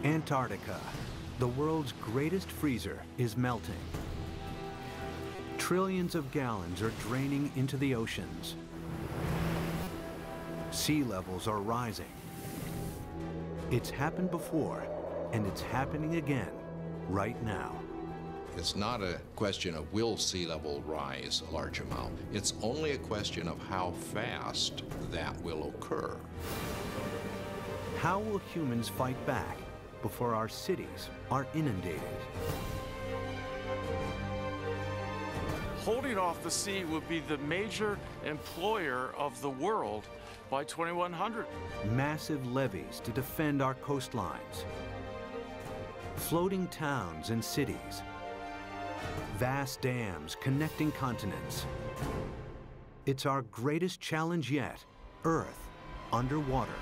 Antarctica, the world's greatest freezer, is melting. Trillions of gallons are draining into the oceans. Sea levels are rising. It's happened before, and it's happening again right now. It's not a question of will sea level rise a large amount. It's only a question of how fast that will occur. How will humans fight back before our cities are inundated? Holding off the sea would be the major employer of the world by 2100. Massive levees to defend our coastlines. Floating towns and cities. Vast dams connecting continents. It's our greatest challenge yet, Earth underwater.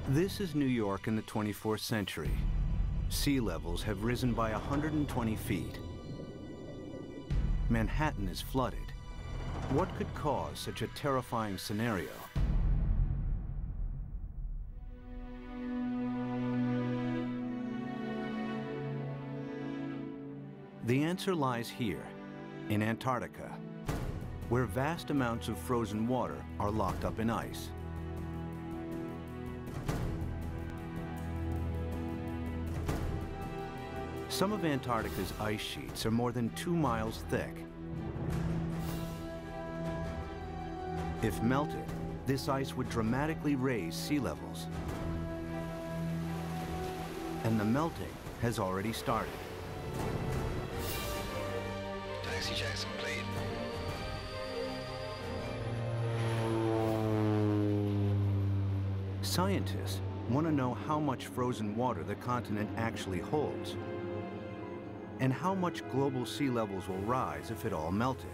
This is New York in the 24th century. Sea levels have risen by 120 feet. Manhattan is flooded. What could cause such a terrifying scenario? The answer lies here, in Antarctica, where vast amounts of frozen water are locked up in ice. Some of Antarctica's ice sheets are more than 2 miles thick. If melted, this ice would dramatically raise sea levels. And the melting has already started. Taxi checks complete. Scientists want to know how much frozen water the continent actually holds, and how much global sea levels will rise if it all melted.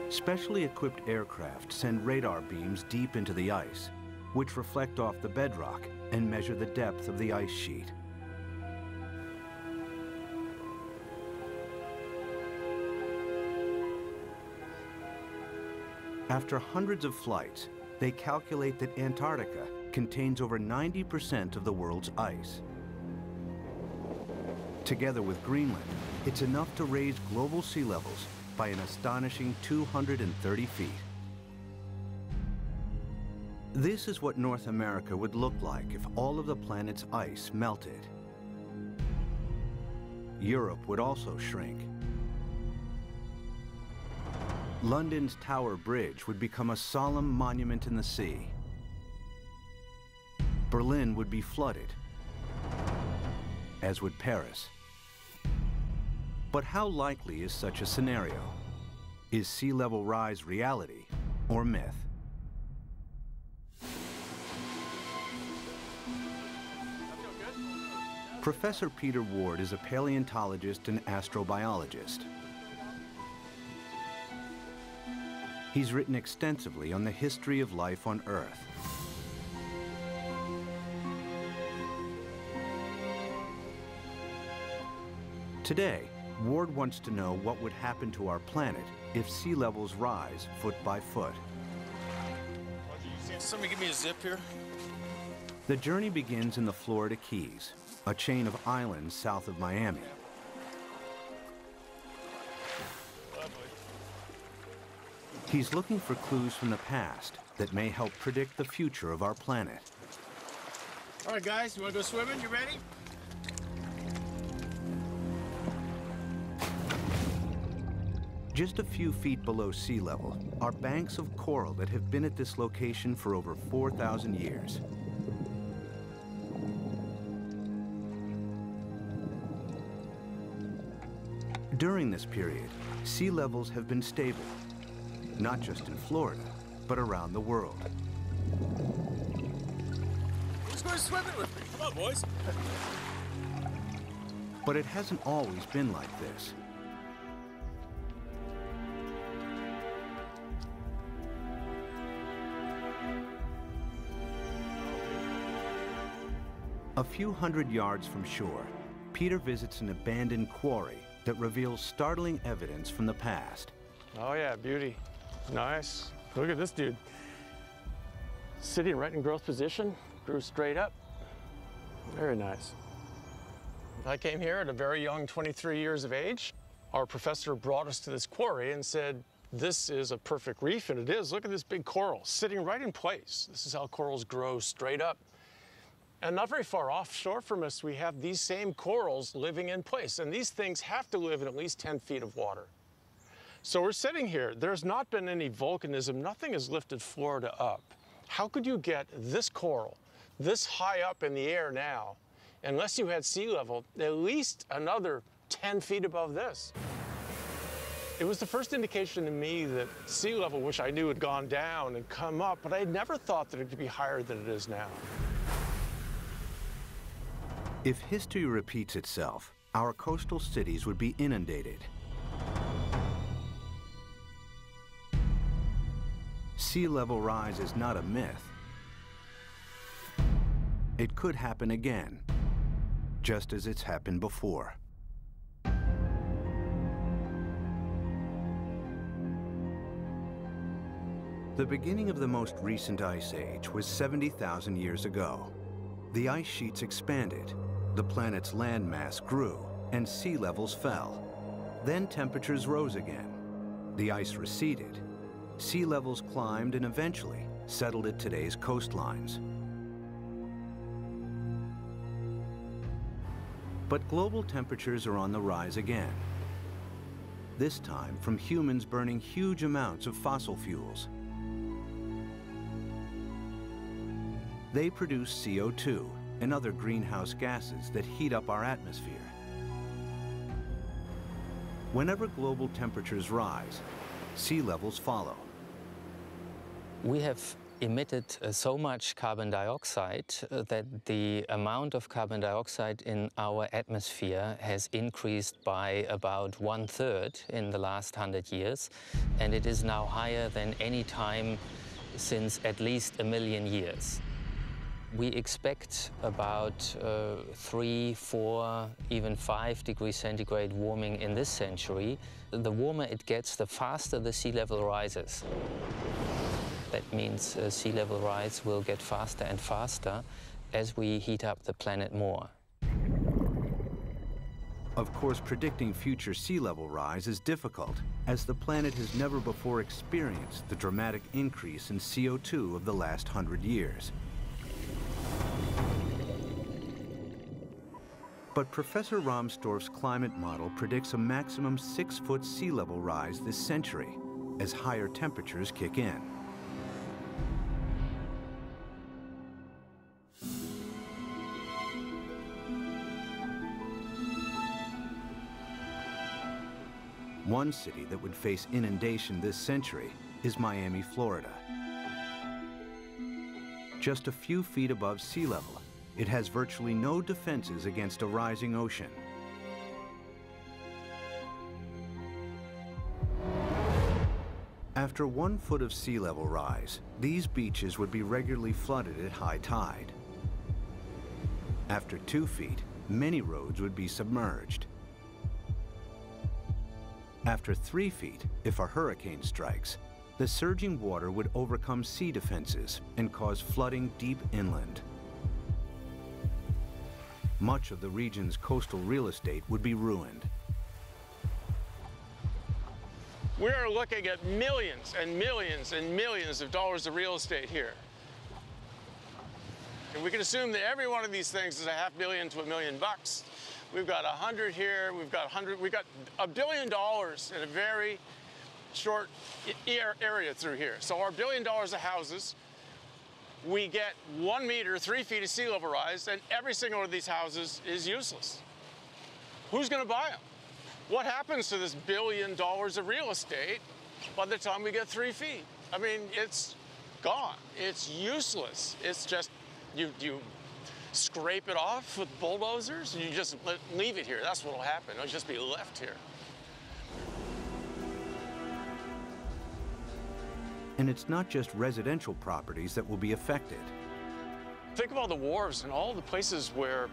Specially equipped aircraft send radar beams deep into the ice, which reflect off the bedrock and measure the depth of the ice sheet. After hundreds of flights, they calculate that Antarctica contains over 90% of the world's ice. Together with Greenland, it's enough to raise global sea levels by an astonishing 230 feet. This is what North America would look like if all of the planet's ice melted. Europe would also shrink. London's Tower Bridge would become a solemn monument in the sea. Berlin would be flooded, as would Paris. But how likely is such a scenario? Is sea level rise reality or myth? Professor Peter Ward is a paleontologist and astrobiologist. He's written extensively on the history of life on Earth. Today, Ward wants to know what would happen to our planet if sea levels rise foot by foot. Somebody give me a zip here. The journey begins in the Florida Keys, a chain of islands south of Miami. He's looking for clues from the past that may help predict the future of our planet. All right, guys, you want to go swimming? You ready? Just a few feet below sea level are banks of coral that have been at this location for over 4,000 years. During this period, sea levels have been stable, not just in Florida, but around the world. Who's going swimming with me? Come on, boys. But it hasn't always been like this. A few hundred yards from shore, Peter visits an abandoned quarry that reveals startling evidence from the past. Oh yeah, beauty. Nice. Look at this dude. Sitting right in growth position, grew straight up. Very nice. I came here at a very young 23 years of age. Our professor brought us to this quarry and said, this is a perfect reef, and it is. Look at this big coral sitting right in place. This is how corals grow straight up. And not very far offshore from us, we have these same corals living in place. And these things have to live in at least 10 feet of water. So we're sitting here. There's not been any volcanism. Nothing has lifted Florida up. How could you get this coral this high up in the air now, unless you had sea level, at least another 10 feet above this? It was the first indication to me that sea level, which I knew had gone down and come up, but I had never thought that it could be higher than it is now. If history repeats itself, our coastal cities would be inundated. Sea level rise is not a myth. It could happen again, just as it's happened before. The beginning of the most recent ice age was 70,000 years ago. The ice sheets expanded, the planet's landmass grew, and sea levels fell. Then temperatures rose again. The ice receded. Sea levels climbed and eventually settled at today's coastlines. But global temperatures are on the rise again. This time from humans burning huge amounts of fossil fuels. They produce CO2 and other greenhouse gases that heat up our atmosphere. Whenever global temperatures rise, sea levels follow. We have emitted so much carbon dioxide that the amount of carbon dioxide in our atmosphere has increased by about 1/3 in the last 100 years, and it is now higher than any time since at least 1 million years. We expect about 3, 4, even 5 degrees centigrade warming in this century. The warmer it gets, the faster the sea level rises. That means sea level rise will get faster and faster as we heat up the planet more. Of course, predicting future sea level rise is difficult, as the planet has never before experienced the dramatic increase in CO2 of the last 100 years. But Professor Rahmstorf's climate model predicts a maximum 6-foot sea level rise this century as higher temperatures kick in. One city that would face inundation this century is Miami, Florida. Just a few feet above sea level, it has virtually no defenses against a rising ocean. After 1 foot of sea level rise, these beaches would be regularly flooded at high tide. After 2 feet, many roads would be submerged. After 3 feet, if a hurricane strikes, the surging water would overcome sea defenses and cause flooding deep inland. Much of the region's coastal real estate would be ruined. We are looking at millions and millions and millions of dollars of real estate here. And we can assume that every one of these things is $500,000 to $1 million. We've got 100 here, we've got $1 billion in a very short area through here. So our $1 billion of houses, we get 1 meter, 3 feet of sea level rise, and every single one of these houses is useless. Who's going to buy them? What happens to this $1 billion of real estate by the time we get 3 feet? I mean, it's gone. It's useless. It's just, you scrape it off with bulldozers and you just leave it here. That's what will happen. It'll just be left here. And it's not just residential properties that will be affected. Think of all the wharves and all the places where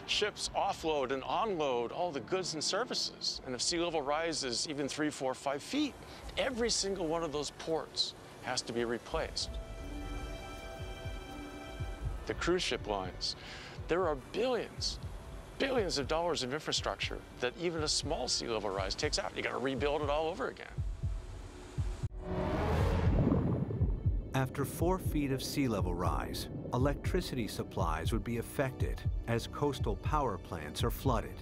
ships offload and onload all the goods and services. And if sea level rises even 3, 4, 5 feet, every single one of those ports has to be replaced. The cruise ship lines, there are billions of dollars of infrastructure that even a small sea level rise takes out. You got to rebuild it all over again. After 4 feet of sea level rise, electricity supplies would be affected as coastal power plants are flooded.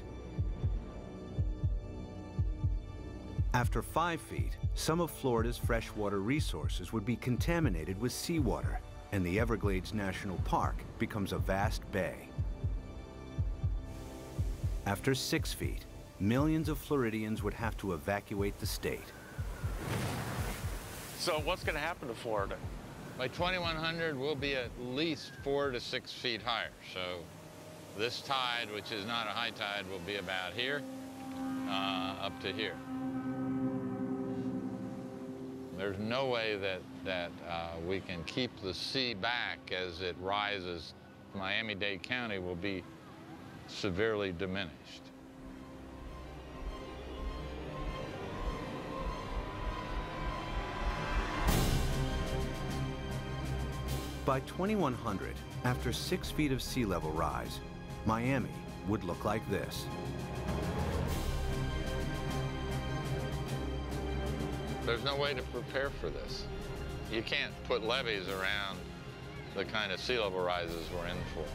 After 5 feet, some of Florida's freshwater resources would be contaminated with seawater, and the Everglades National Park becomes a vast bay. After 6 feet, millions of Floridians would have to evacuate the state. So what's going to happen to Florida? By 2100, we'll be at least 4 to 6 feet higher. So this tide, which is not a high tide, will be about here, up to here. There's no way that we can keep the sea back as it rises. Miami-Dade County will be severely diminished. By 2100, after 6 feet of sea level rise, Miami would look like this. There's no way to prepare for this. You can't put levees around the kind of sea level rises we're in for.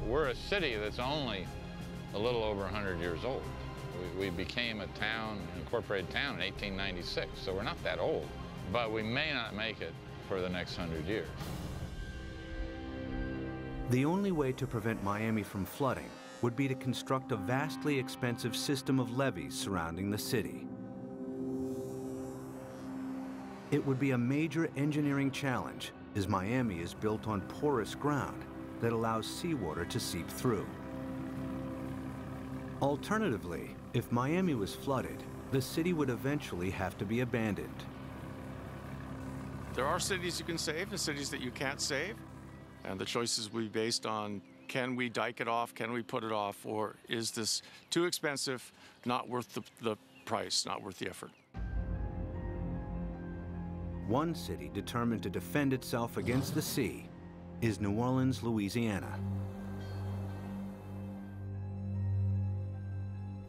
We're a city that's only a little over 100 years old. We became a town, an incorporated town in 1896, so we're not that old. But we may not make it for the next 100 years. The only way to prevent Miami from flooding would be to construct a vastly expensive system of levees surrounding the city. It would be a major engineering challenge, as Miami is built on porous ground that allows seawater to seep through. Alternatively, if Miami was flooded, the city would eventually have to be abandoned. There are cities you can save and cities that you can't save, and the choices will be based on, can we dike it off, can we put it off, or is this too expensive, not worth the price, not worth the effort. One city determined to defend itself against the sea is New Orleans, Louisiana.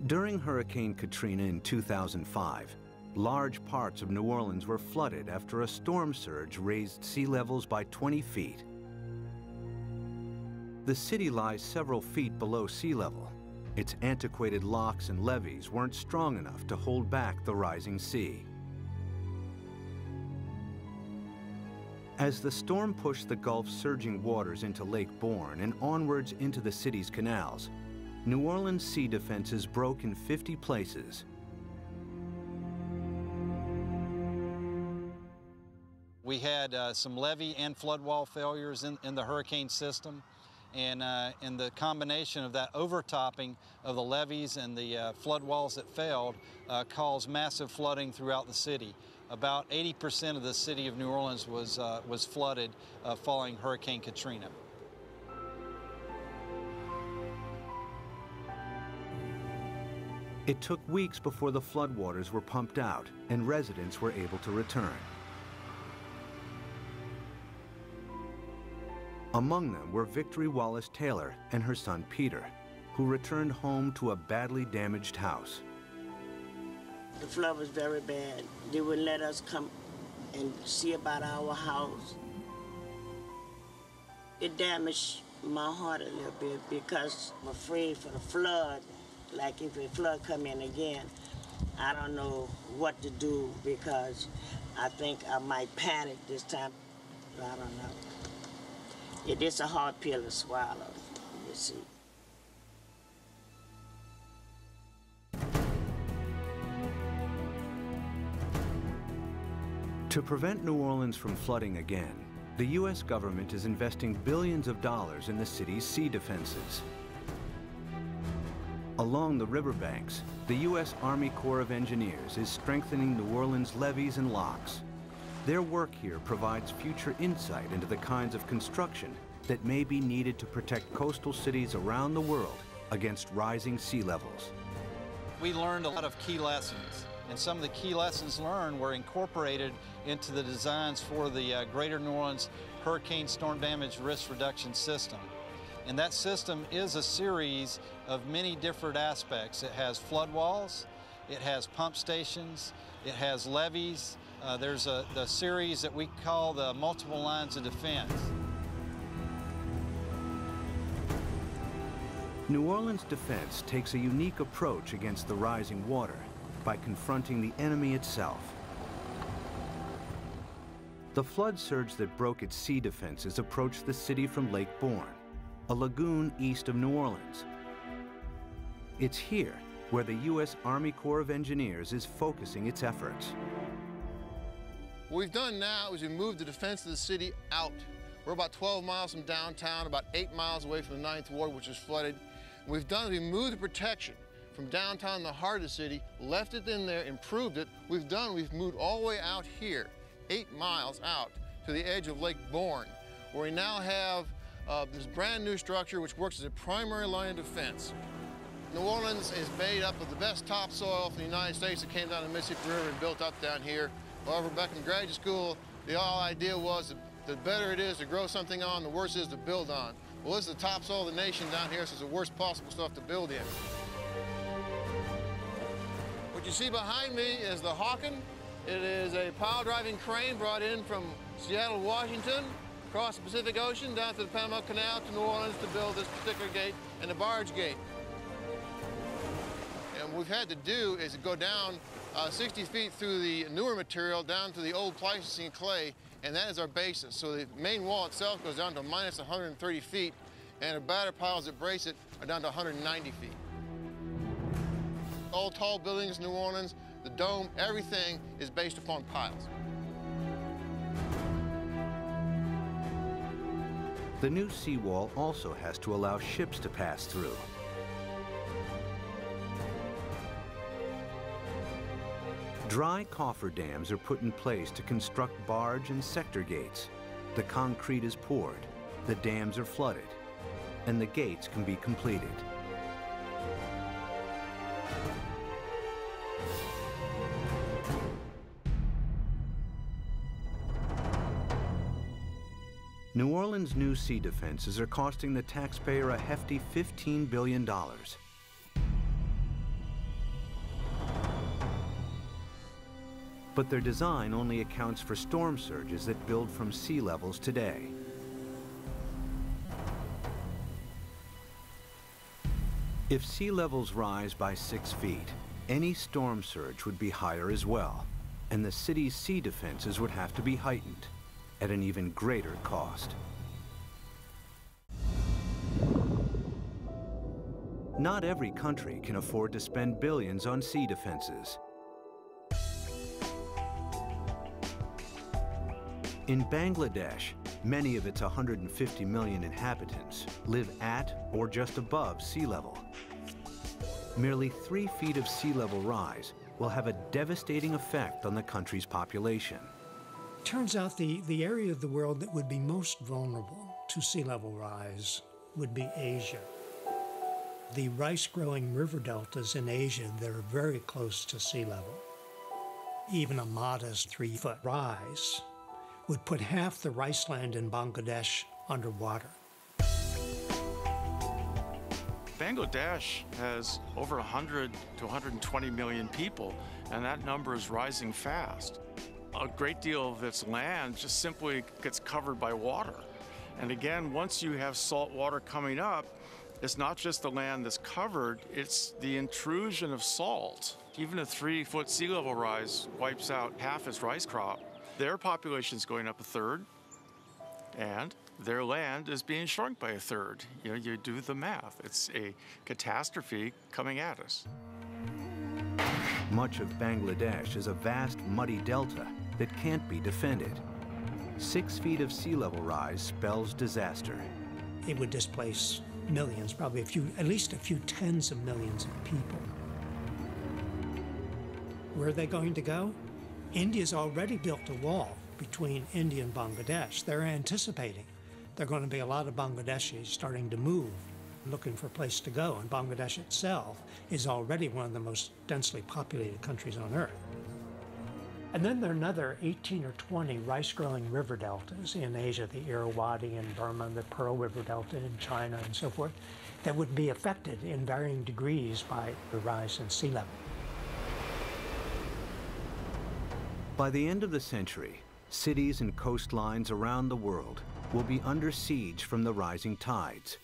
During Hurricane Katrina in 2005, large parts of New Orleans were flooded after a storm surge raised sea levels by 20 feet. The city lies several feet below sea level. Its antiquated locks and levees weren't strong enough to hold back the rising sea. As the storm pushed the Gulf's surging waters into Lake Borgne and onwards into the city's canals, New Orleans' sea defenses broke in 50 places. We had some levee and flood wall failures in the hurricane system, and the combination of that overtopping of the levees and the flood walls that failed caused massive flooding throughout the city. About 80% of the city of New Orleans was flooded following Hurricane Katrina. It took weeks before the floodwaters were pumped out and residents were able to return. Among them were Victory Wallace Taylor and her son Peter, who returned home to a badly damaged house. The flood was very bad. They wouldn't let us come and see about our house. It damaged my heart a little bit because I'm afraid for the flood. Like if the flood come in again, I don't know what to do because I think I might panic this time. I don't know. It is a hard pill to swallow, you see. To prevent New Orleans from flooding again, the U.S. government is investing billions of dollars in the city's sea defenses. Along the riverbanks, the U.S. Army Corps of Engineers is strengthening New Orleans' levees and locks. Their work here provides future insight into the kinds of construction that may be needed to protect coastal cities around the world against rising sea levels. We learned a lot of key lessons, and some of the key lessons learned were incorporated into the designs for the Greater New Orleans Hurricane Storm Damage Risk Reduction System. And that system is a series of many different aspects. It has flood walls, it has pump stations, it has levees. There's the series that we call the multiple lines of defense. New Orleans defense takes a unique approach against the rising water by confronting the enemy itself. The flood surge that broke its sea defenses approached the city from Lake Borgne, a lagoon east of New Orleans. It's here where the U.S. Army Corps of Engineers is focusing its efforts. What we've done now is we moved the defense of the city out. We're about 12 miles from downtown, about 8 miles away from the 9th Ward, which is flooded. What we've done is we moved the protection from downtown, the heart of the city, left it in there, improved it. We've moved all the way out here, 8 miles out to the edge of Lake Borgne, where we now have this brand new structure which works as a primary line of defense. New Orleans is made up of the best topsoil from the United States that came down the Mississippi River and built up down here. However, back in graduate school, the whole idea was that the better it is to grow something on, the worse it is to build on. Well, this is the topsoil of the nation down here, so it's the worst possible stuff to build in. What you see behind me is the Hawken. It is a pile-driving crane brought in from Seattle, Washington, across the Pacific Ocean, down to the Panama Canal to New Orleans to build this particular gate and the barge gate. And what we've had to do is go down 60 feet through the newer material down to the old Pleistocene clay, and that is our basis. So the main wall itself goes down to minus 130 feet, and the batter piles that brace it are down to 190 feet. All tall buildings in New Orleans, the dome, everything is based upon piles. The new seawall also has to allow ships to pass through. Dry cofferdams are put in place to construct barge and sector gates. The concrete is poured, the dams are flooded, and the gates can be completed. New Orleans' new sea defenses are costing the taxpayer a hefty $15 billion. But their design only accounts for storm surges that build from sea levels today. If sea levels rise by 6 feet, any storm surge would be higher as well, and the city's sea defenses would have to be heightened at an even greater cost. Not every country can afford to spend billions on sea defenses. In Bangladesh, many of its 150 million inhabitants live at or just above sea level. Merely 3 feet of sea level rise will have a devastating effect on the country's population. Turns out the area of the world that would be most vulnerable to sea level rise would be Asia. The rice-growing river deltas in Asia that are very close to sea level. Even a modest 3-foot rise would put half the rice land in Bangladesh underwater. Bangladesh has over 100 to 120 million people, and that number is rising fast. A great deal of its land just simply gets covered by water. And again, once you have salt water coming up, it's not just the land that's covered, it's the intrusion of salt. Even a 3-foot sea level rise wipes out half its rice crop. Their population's going up 1/3, and their land is being shrunk by 1/3. You know, you do the math. It's a catastrophe coming at us. Much of Bangladesh is a vast muddy delta that can't be defended. 6 feet of sea level rise spells disaster. It would displace millions, probably at least a few tens of millions of people. Where are they going to go? India's already built a wall between India and Bangladesh. They're anticipating there are going to be a lot of Bangladeshis starting to move, looking for a place to go, and Bangladesh itself is already one of the most densely populated countries on Earth. And then there are another 18 or 20 rice-growing river deltas in Asia, the Irrawaddy in Burma, the Pearl River Delta in China, and so forth, that would be affected in varying degrees by the rise in sea level. By the end of the century, cities and coastlines around the world will be under siege from the rising tides.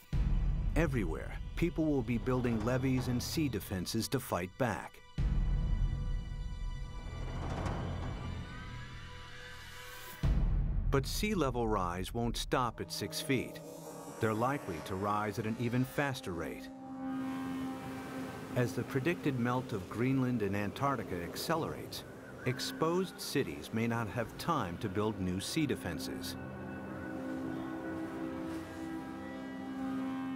Everywhere, people will be building levees and sea defenses to fight back. But sea level rise won't stop at 6 feet. They're likely to rise at an even faster rate. As the predicted melt of Greenland and Antarctica accelerates, exposed cities may not have time to build new sea defenses.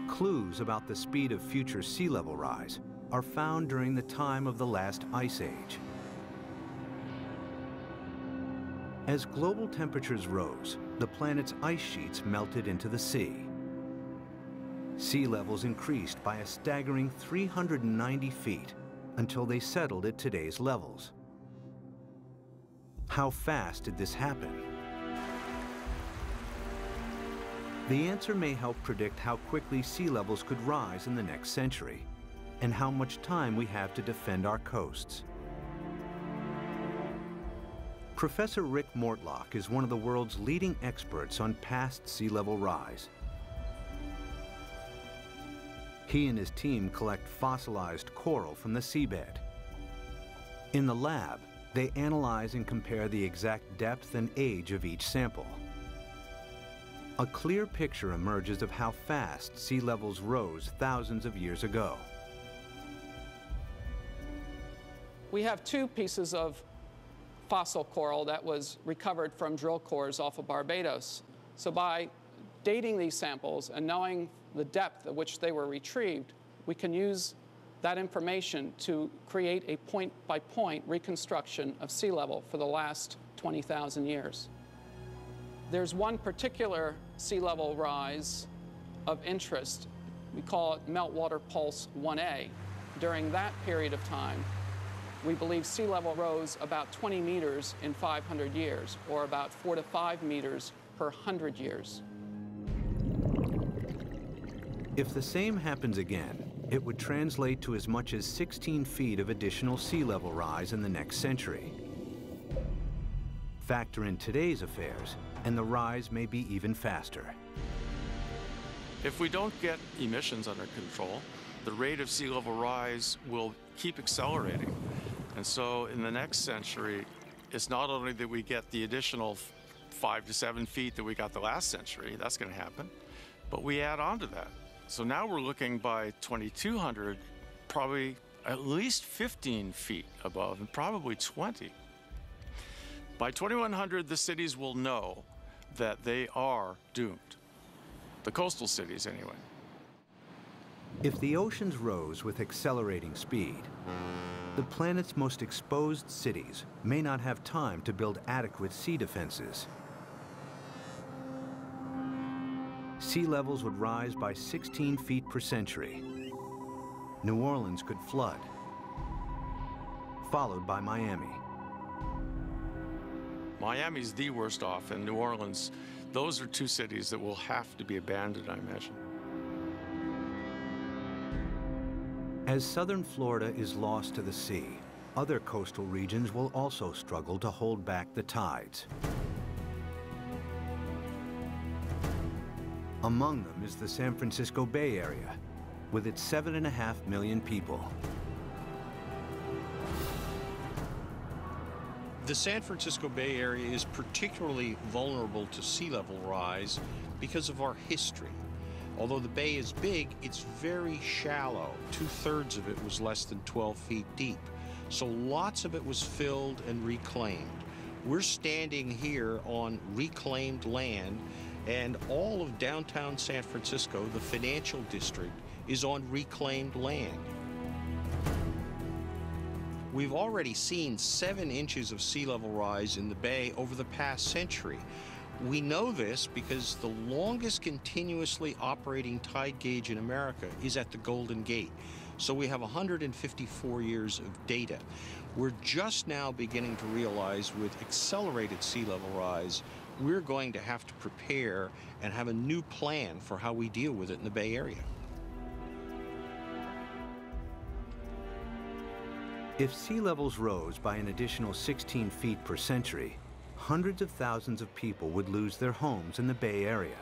Clues about the speed of future sea level rise are found during the time of the last ice age. As global temperatures rose, the planet's ice sheets melted into the sea. Sea levels increased by a staggering 390 feet until they settled at today's levels. How fast did this happen? The answer may help predict how quickly sea levels could rise in the next century, and how much time we have to defend our coasts. Professor Rick Mortlock is one of the world's leading experts on past sea level rise. He and his team collect fossilized coral from the seabed. In the lab, they analyze and compare the exact depth and age of each sample. A clear picture emerges of how fast sea levels rose thousands of years ago. We have 2 pieces of fossil coral that was recovered from drill cores off of Barbados. So by dating these samples and knowing the depth at which they were retrieved, we can use that information to create a point-by-point reconstruction of sea level for the last 20,000 years. There's one particular sea level rise of interest. We call it Meltwater Pulse 1A. During that period of time, we believe sea level rose about 20 meters in 500 years, or about 4 to 5 meters per 100 years. If the same happens again, it would translate to as much as 16 feet of additional sea level rise in the next century. Factor in today's affairs, and the rise may be even faster. If we don't get emissions under control, the rate of sea level rise will keep accelerating. And so in the next century, it's not only that we get the additional 5 to 7 feet that we got the last century, that's going to happen, but we add on to that. So now we're looking by 2200, probably at least 15 feet above, and probably 20. By 2100, the cities will know that they are doomed. The coastal cities, anyway. If the oceans rose with accelerating speed, the planet's most exposed cities may not have time to build adequate sea defenses. Sea levels would rise by 16 feet per century. New Orleans could flood, followed by Miami. Miami's the worst off, and New Orleans, those are 2 cities that will have to be abandoned, I imagine. As southern Florida is lost to the sea, other coastal regions will also struggle to hold back the tides. Among them is the San Francisco Bay Area, with its 7.5 million people. The San Francisco Bay Area is particularly vulnerable to sea level rise because of our history. Although the bay is big, it's very shallow. 2/3 of it was less than 12 feet deep. So lots of it was filled and reclaimed. We're standing here on reclaimed land, and all of downtown San Francisco, the financial district, is on reclaimed land. We've already seen 7 inches of sea level rise in the bay over the past century. We know this because the longest continuously operating tide gauge in America is at the Golden Gate. So we have 154 years of data. We're just now beginning to realize with accelerated sea level rise, we're going to have to prepare and have a new plan for how we deal with it in the Bay Area. If sea levels rose by an additional 16 feet per century, hundreds of thousands of people would lose their homes in the Bay Area.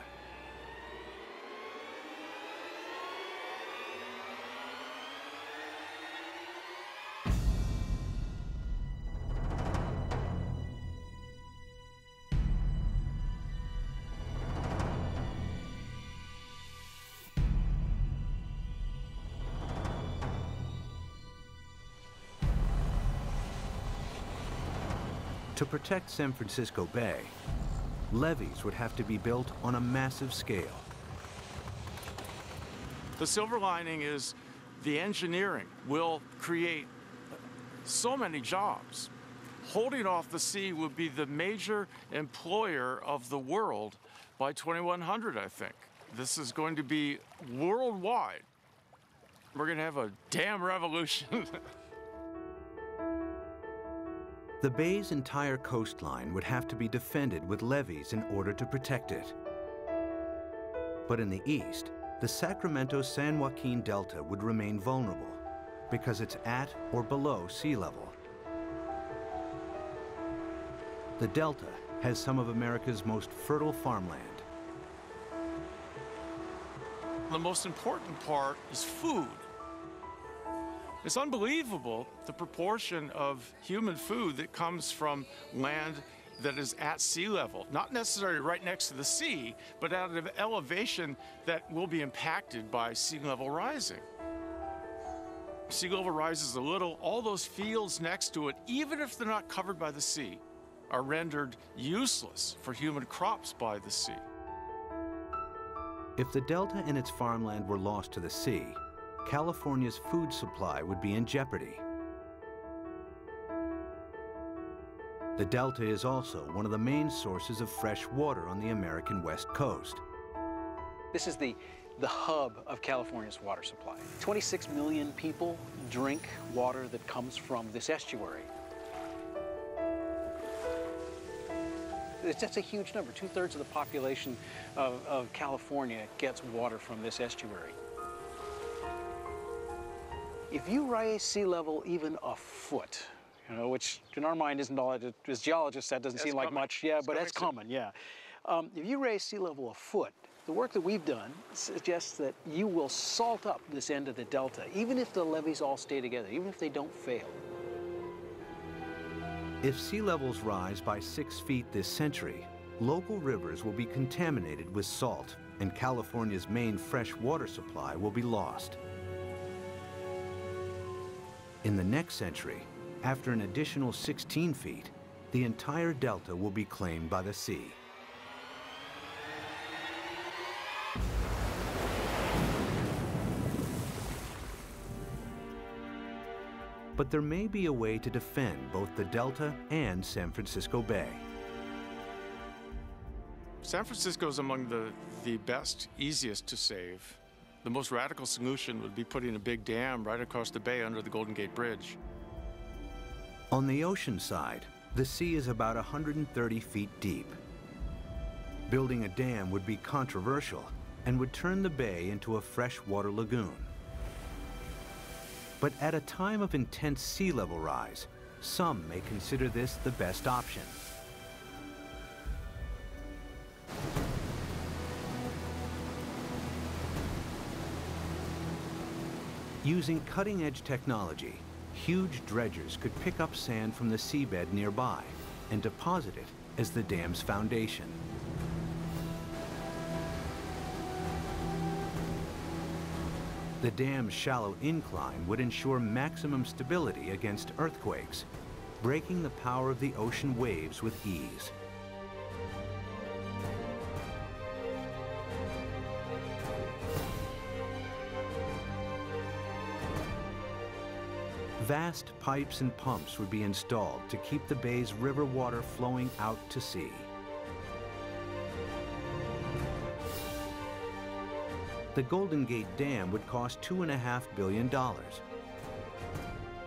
To protect San Francisco Bay, levees would have to be built on a massive scale. The silver lining is the engineering will create so many jobs. Holding off the sea will be the major employer of the world by 2100, I think. This is going to be worldwide. We're going to have a damn revolution. The bay's entire coastline would have to be defended with levees in order to protect it. But in the east, the Sacramento-San Joaquin Delta would remain vulnerable because it's at or below sea level. The Delta has some of America's most fertile farmland. The most important part is food. It's unbelievable the proportion of human food that comes from land that is at sea level, not necessarily right next to the sea, but at an elevation that will be impacted by sea level rising. Sea level rises a little, all those fields next to it, even if they're not covered by the sea, are rendered useless for human crops by the sea. If the Delta and its farmland were lost to the sea, California's food supply would be in jeopardy. The Delta is also one of the main sources of fresh water on the American West Coast. This is the hub of California's water supply. 26 million people drink water that comes from this estuary. That's a huge number. 2/3 of the population of California gets water from this estuary. If you raise sea level even a foot, you know, which in our mind isn't all, as geologists, that doesn't seem like much, yeah, but that's common, yeah. If you raise sea level a foot, the work that we've done suggests that you will salt up this end of the Delta, even if the levees all stay together, even if they don't fail. If sea levels rise by 6 feet this century, local rivers will be contaminated with salt, and California's main fresh water supply will be lost. In the next century, after an additional 16 feet, the entire Delta will be claimed by the sea. But there may be a way to defend both the Delta and San Francisco Bay. San Francisco is among the best, easiest to save. The most radical solution would be putting a big dam right across the bay under the Golden Gate Bridge. On the ocean side, the sea is about 130 feet deep. Building a dam would be controversial and would turn the bay into a freshwater lagoon. But at a time of intense sea level rise, some may consider this the best option. Using cutting-edge technology, huge dredgers could pick up sand from the seabed nearby and deposit it as the dam's foundation. The dam's shallow incline would ensure maximum stability against earthquakes, breaking the power of the ocean waves with ease. Vast pipes and pumps would be installed to keep the bay's river water flowing out to sea. The Golden Gate Dam would cost $2.5 billion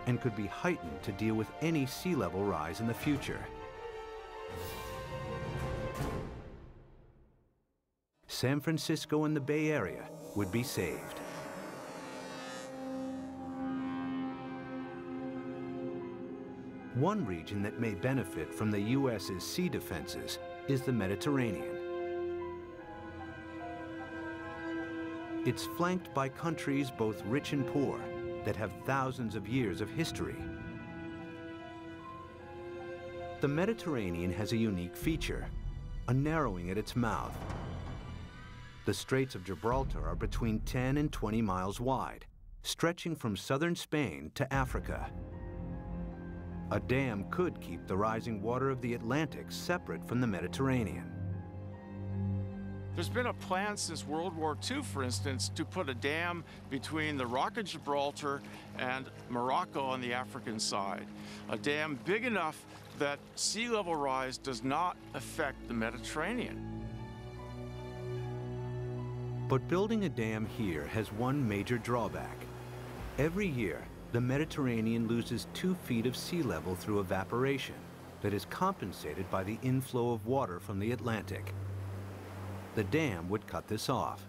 and could be heightened to deal with any sea level rise in the future. San Francisco and the Bay Area would be saved. One region that may benefit from the U.S.'s sea defenses is the Mediterranean. It's flanked by countries both rich and poor that have thousands of years of history. The Mediterranean has a unique feature, a narrowing at its mouth. The Straits of Gibraltar are between 10 and 20 miles wide, stretching from southern Spain to Africa. A dam could keep the rising water of the Atlantic separate from the Mediterranean. There's been a plan since World War II, for instance, to put a dam between the Rock of Gibraltar and Morocco on the African side. A dam big enough that sea level rise does not affect the Mediterranean. But building a dam here has one major drawback. Every year, the Mediterranean loses 2 feet of sea level through evaporation that is compensated by the inflow of water from the Atlantic. The dam would cut this off.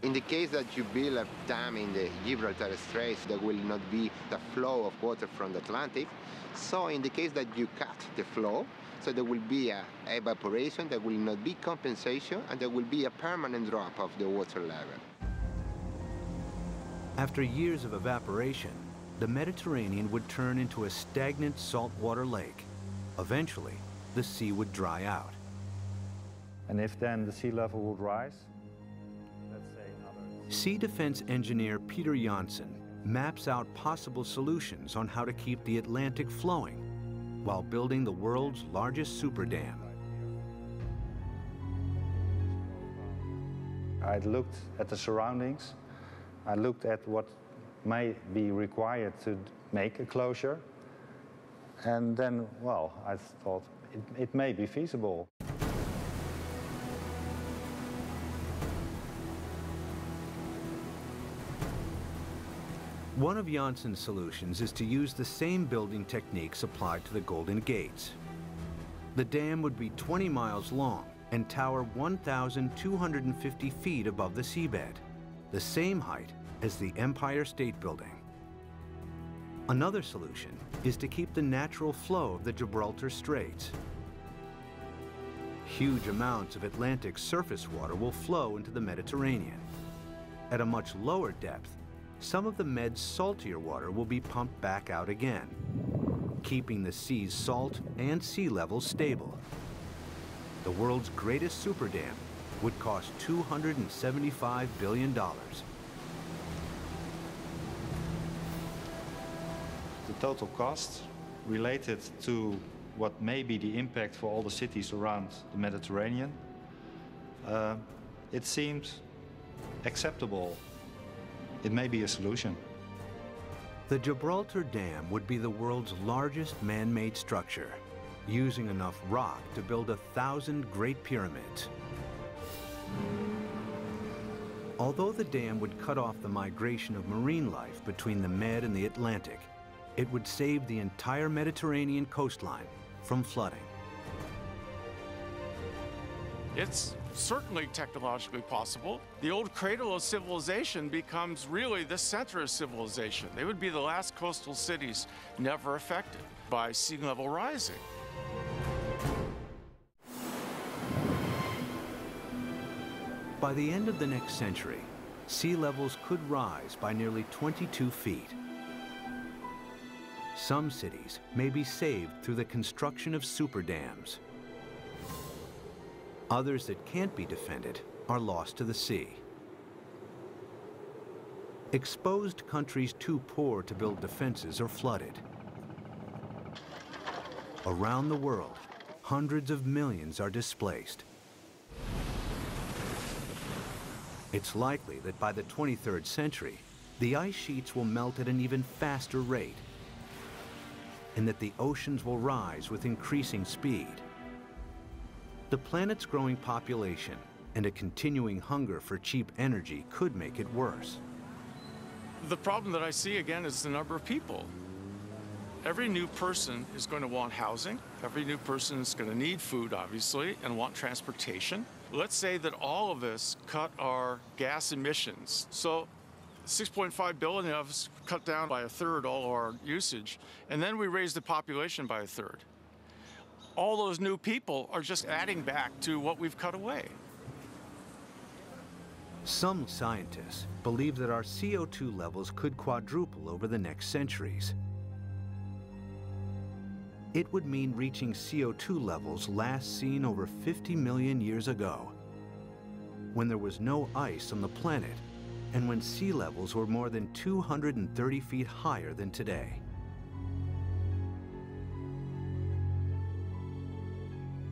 In the case that you build a dam in the Gibraltar Straits, there will not be the flow of water from the Atlantic. So in the case that you cut the flow, so there will be an evaporation, there will not be compensation, and there will be a permanent drop of the water level. After years of evaporation, the Mediterranean would turn into a stagnant saltwater lake. Eventually, the sea would dry out. And if then the sea level would rise, let's say another... Sea defense engineer Peter Janssen maps out possible solutions on how to keep the Atlantic flowing while building the world's largest super dam. I looked at the surroundings. I looked at what may be required to make a closure. And then, well, I thought it may be feasible. One of Janssen's solutions is to use the same building techniques applied to the Golden Gates. The dam would be 20 miles long and tower 1,250 feet above the seabed, the same height as the Empire State Building. Another solution is to keep the natural flow of the Gibraltar Straits. Huge amounts of Atlantic surface water will flow into the Mediterranean. At a much lower depth, some of the Med's saltier water will be pumped back out again, keeping the sea's salt and sea level stable. The world's greatest super dam would cost $275 billion. The total cost related to what may be the impact for all the cities around the Mediterranean, it seemed acceptable. It may be a solution. The Gibraltar Dam would be the world's largest man-made structure, using enough rock to build 1,000 Great Pyramids. Although the dam would cut off the migration of marine life between the Med and the Atlantic, it would save the entire Mediterranean coastline from flooding. It's certainly technologically possible. The old cradle of civilization becomes really the center of civilization. They would be the last coastal cities never affected by sea level rising. By the end of the next century, sea levels could rise by nearly 22 feet. Some cities may be saved through the construction of super dams. Others that can't be defended are lost to the sea. Exposed countries too poor to build defenses are flooded. Around the world, hundreds of millions are displaced. It's likely that by the 23rd century, the ice sheets will melt at an even faster rate, and that the oceans will rise with increasing speed. The planet's growing population and a continuing hunger for cheap energy could make it worse. The problem that I see again is the number of people. Every new person is going to want housing. Every new person is going to need food, obviously, and want transportation. Let's say that all of us cut our gas emissions. So 6.5 billion of us cut down by a third all our usage, and then we raise the population by a third. All those new people are just adding back to what we've cut away. Some scientists believe that our CO2 levels could quadruple over the next centuries. It would mean reaching CO2 levels last seen over 50 million years ago, when there was no ice on the planet and when sea levels were more than 230 feet higher than today.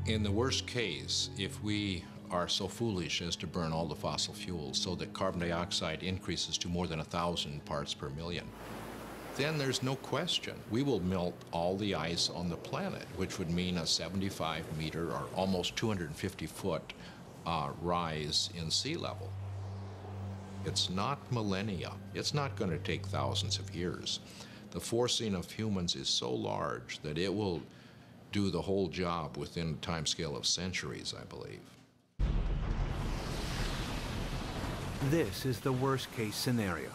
In the worst case, if we are so foolish as to burn all the fossil fuels so that carbon dioxide increases to more than 1,000 parts per million, then there's no question we will melt all the ice on the planet, which would mean a 75-meter or almost 250-foot rise in sea level. It's not millennia. It's not going to take thousands of years. The forcing of humans is so large that it will do the whole job within a timescale of centuries, I believe. This is the worst-case scenario.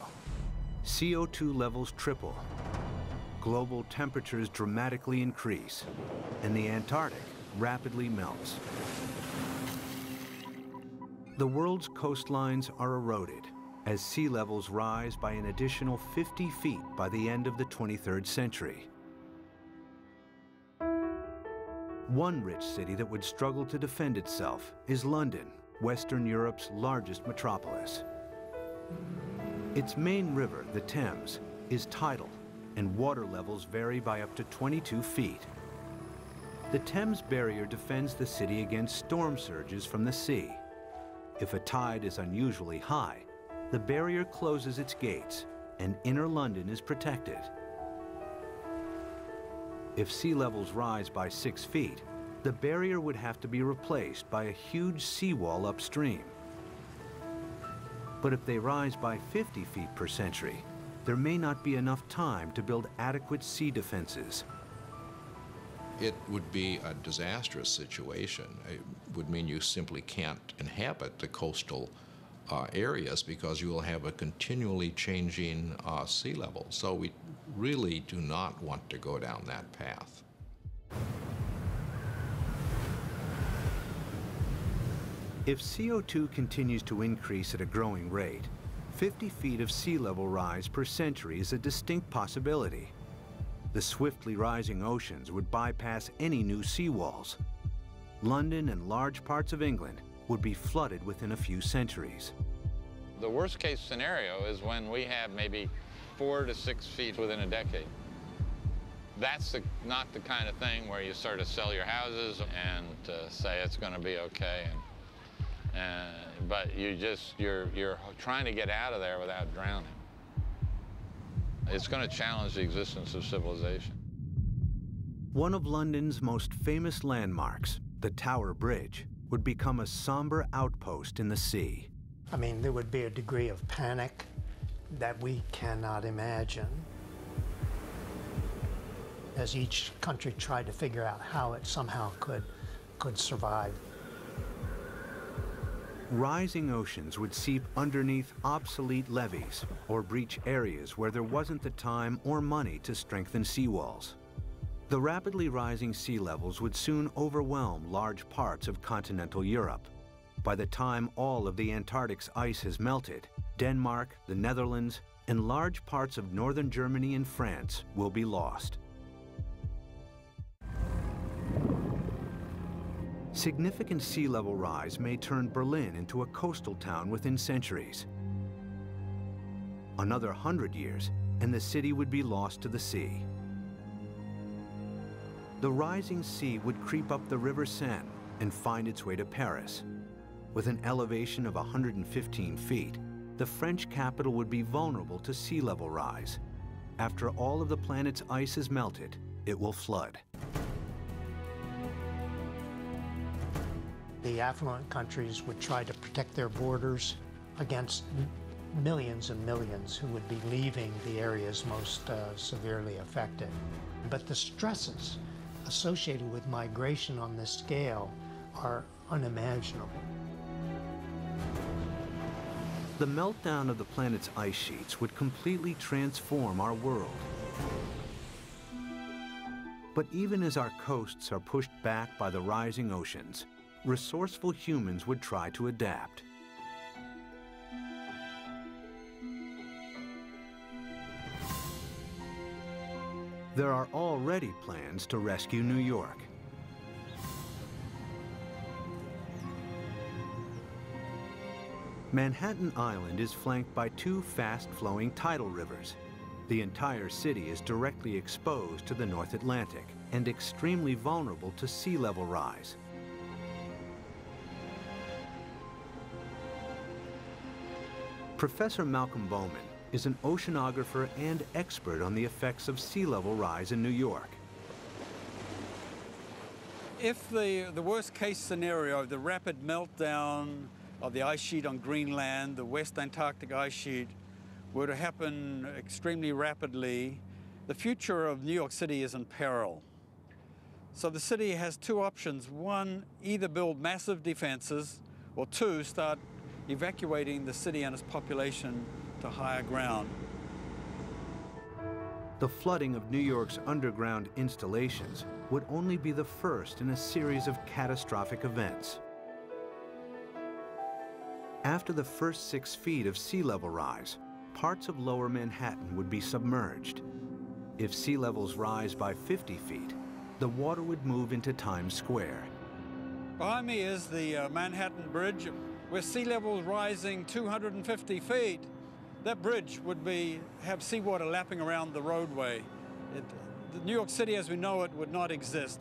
CO2 levels triple, global temperatures dramatically increase, and the Antarctic rapidly melts. The world's coastlines are eroded as sea levels rise by an additional 50 feet by the end of the 23rd century. One rich city that would struggle to defend itself is London, Western Europe's largest metropolis. Its main river, the Thames, is tidal, and water levels vary by up to 22 feet. The Thames barrier defends the city against storm surges from the sea. If a tide is unusually high, the barrier closes its gates, and inner London is protected. If sea levels rise by 6 feet, the barrier would have to be replaced by a huge seawall upstream. But if they rise by 50 feet per century, there may not be enough time to build adequate sea defenses. It would be a disastrous situation. It would mean you simply can't inhabit the coastal areas because you will have a continually changing sea level. So we really do not want to go down that path. If CO2 continues to increase at a growing rate, 50 feet of sea level rise per century is a distinct possibility. The swiftly rising oceans would bypass any new seawalls. London and large parts of England would be flooded within a few centuries. The worst case scenario is when we have maybe 4 to 6 feet within a decade. That's not the kind of thing where you sort of sell your houses and say it's going to be okay. But you're trying to get out of there without drowning. It's going to challenge the existence of civilization. One of London's most famous landmarks, the Tower Bridge, would become a somber outpost in the sea. I mean, there would be a degree of panic that we cannot imagine as each country tried to figure out how it somehow could survive. Rising oceans would seep underneath obsolete levees or breach areas where there wasn't the time or money to strengthen seawalls. The rapidly rising sea levels would soon overwhelm large parts of continental Europe. By the time all of the Antarctic's ice has melted, Denmark, the Netherlands, and large parts of northern Germany and France will be lost. Significant sea level rise may turn Berlin into a coastal town within centuries. Another 100 years, and the city would be lost to the sea. The rising sea would creep up the River Seine and find its way to Paris. With an elevation of 115 feet, the French capital would be vulnerable to sea level rise. After all of the planet's ice is melted, it will flood. The affluent countries would try to protect their borders against millions and millions who would be leaving the areas most severely affected. But the stresses associated with migration on this scale are unimaginable. The meltdown of the planet's ice sheets would completely transform our world. But even as our coasts are pushed back by the rising oceans, resourceful humans would try to adapt. There are already plans to rescue New York. Manhattan Island is flanked by two fast-flowing tidal rivers. The entire city is directly exposed to the North Atlantic and extremely vulnerable to sea level rise. Professor Malcolm Bowman is an oceanographer and expert on the effects of sea level rise in New York. If the worst case scenario, the rapid meltdown of the ice sheet on Greenland, the West Antarctic ice sheet, were to happen extremely rapidly, the future of New York City is in peril. So the city has two options. One, either build massive defenses, or two, start evacuating the city and its population to higher ground. The flooding of New York's underground installations would only be the first in a series of catastrophic events. After the first 6 feet of sea level rise, parts of lower Manhattan would be submerged. If sea levels rise by 50 feet, the water would move into Times Square. Behind me is the Manhattan Bridge, with sea levels rising 250 feet. That bridge would have seawater lapping around the roadway. New York City as we know it would not exist.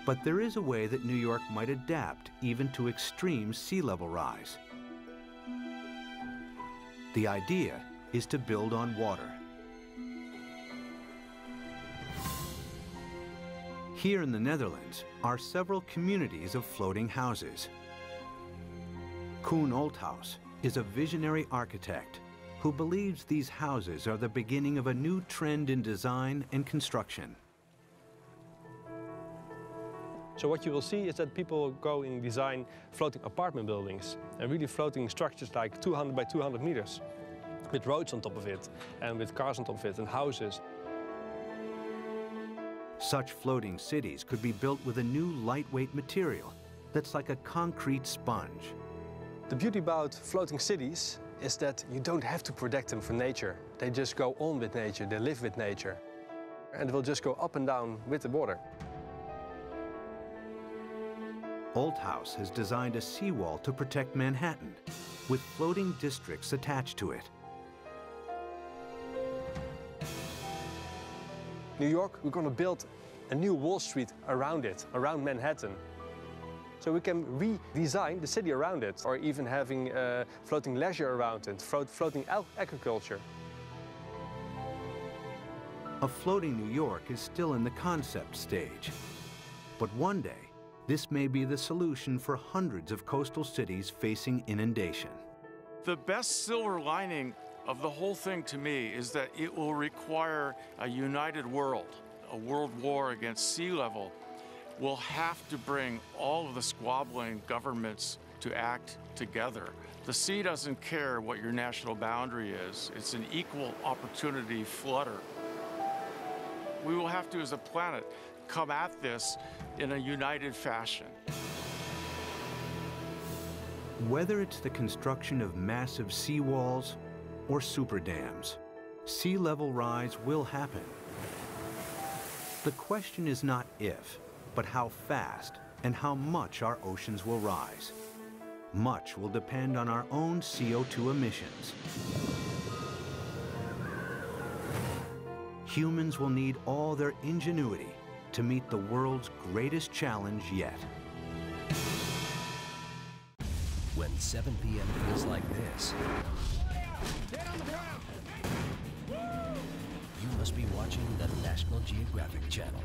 But there is a way that New York might adapt even to extreme sea level rise. The idea is to build on water. Here in the Netherlands are several communities of floating houses. Koen Olthuis is a visionary architect who believes these houses are the beginning of a new trend in design and construction. So what you will see is that people go and design floating apartment buildings and really floating structures like 200 by 200 meters with roads on top of it and with cars on top of it and houses. Such floating cities could be built with a new lightweight material that's like a concrete sponge. The beauty about floating cities is that you don't have to protect them from nature. They just go on with nature, they live with nature. And they will just go up and down with the water. Olthuis has designed a seawall to protect Manhattan, with floating districts attached to it. New York, we're going to build a new Wall Street around it, around Manhattan. So we can redesign the city around it, or even having floating leisure around it, floating agriculture. A floating New York is still in the concept stage. But one day, this may be the solution for hundreds of coastal cities facing inundation. The best silver lining of the whole thing to me is that it will require a united world. A world war against sea level will have to bring all of the squabbling governments to act together. The sea doesn't care what your national boundary is. It's an equal opportunity flooder. We will have to, as a planet, come at this in a united fashion. Whether it's the construction of massive seawalls or super dams, sea level rise will happen. The question is not if, but how fast and how much our oceans will rise. Much will depend on our own CO2 emissions. Humans will need all their ingenuity to meet the world's greatest challenge yet. when 7 p.m. feels like this, you must be watching the National Geographic Channel.